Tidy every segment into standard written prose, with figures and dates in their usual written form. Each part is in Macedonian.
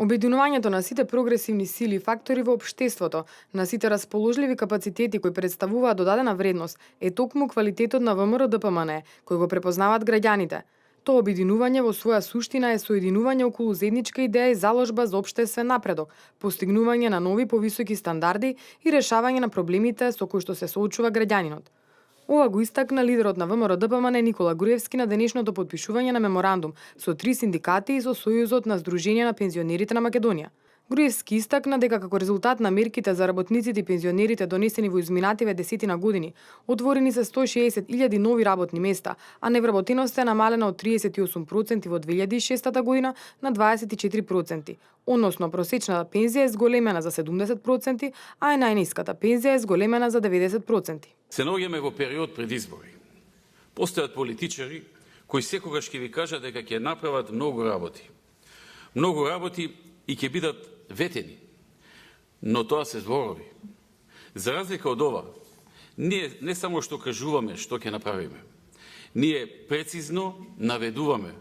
Обединувањето на сите прогресивни сили и фактори во општеството, на сите расположливи капацитети кои представуваат додадена вредност, е токму квалитетот на ВМРО-ДПМН, кој го препознаваат граѓаните. Тоа обединување во своја суштина е соединување околу заедничка идеја и заложба за општествен напредок, постигнување на нови повисоки стандарди и решавање на проблемите со кои што се соочува граѓанинот. Ова го истакна лидерот на ВМРО-ДПМН Никола Груевски на денешното потпишување на меморандум со 3 синдикати и со Сојузот на Сдружение на пензионерите на Македонија. Груевски истакна дека како резултат на мерките за работниците и пензионерите донесени во изминативе десетина години, отворени се 160.000 нови работни места, а невработеноста е намалена од 38% во 2006 година на 24%, односно просечната пензија е зголемена за 70%, а најниската пензија е зголемена за 90%. Се наоѓаме во период пред избори. Постојат политичари кои секогаш ќе ви кажат дека ќе направат многу работи. Многу работи и ќе бидат ветени. Но тоа се зборови. За разлика од ова, ние не само што кажуваме што ќе направиме, ние прецизно наведуваме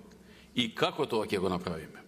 и како тоа ќе го направиме.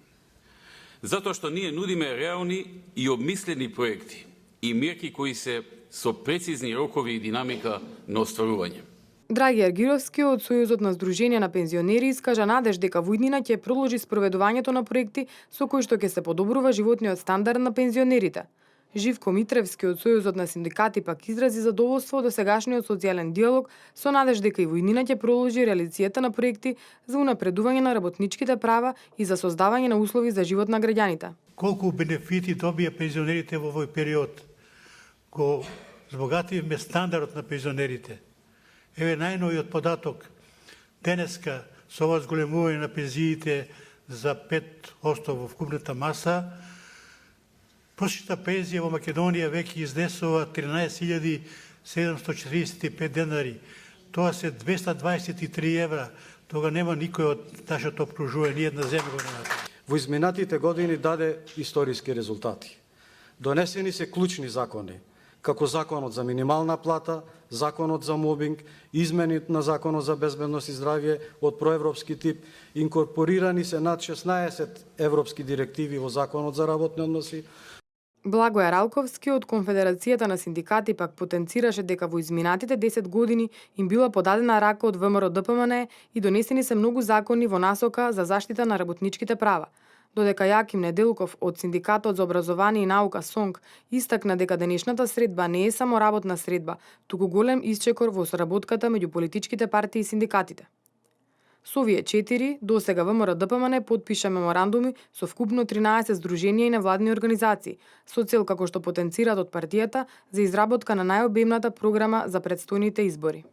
Затоа што ние нудиме реални и обмислени проекти и мерки кои се со прецизни рокови и динамика на остварување. Драги Аргировски од Сојузот на Сдружение на пензионери искажа надеж дека во иднина ќе продолжи спроведувањето на проекти со кои што ќе се подобрува животниот стандард на пензионерите. Живко Митревски од Сојузот на синдикати пак изрази задоволство од досегашниот социјален диалог со надеж дека и во иднина ќе продолжи реализацијата на проекти за унапредување на работничките права и за создавање на услови за живот на граѓаните. Колку бенефити добија пензионерите во овој период? Го збогативме стандардот на пензионерите. Еве најновиот податок. Денеска со ова зголемување на пензиите за 5% во вкупната маса, prosečna penzija во Македонија веќе изнесува 13.745 денари. Тоа се 223 евра. Тога нема никој од нашето окружување, ни една земја го нема. Во изминатите години даде историски резултати. Донесени се клучни закони, како Законот за минимална плата, Законот за мобинг, измени на Законот за безбедност и здравје од проевропски тип, инкорпорирани се над 16 европски директиви во Законот за работни односи. Благоја Ралковски од Конфедерацијата на синдикати пак потенцираше дека во изминатите 10 години им била подадена рака од ВМРО-ДПМН и донесени се многу закони во насока за заштита на работничките права. Додека Јаким Неделков од Синдикатот за образование и наука СОНК истакна дека денешната средба не е само работна средба, туку голем исчекор во соработката меѓу политичките партии и синдикатите. Со овие 4, досега ВМРО-ДПМН потпиша меморандуми со вкупно 13 здруженија и невладини организации, со цел како што потенцираат од партијата за изработка на најобемната програма за претстојните избори.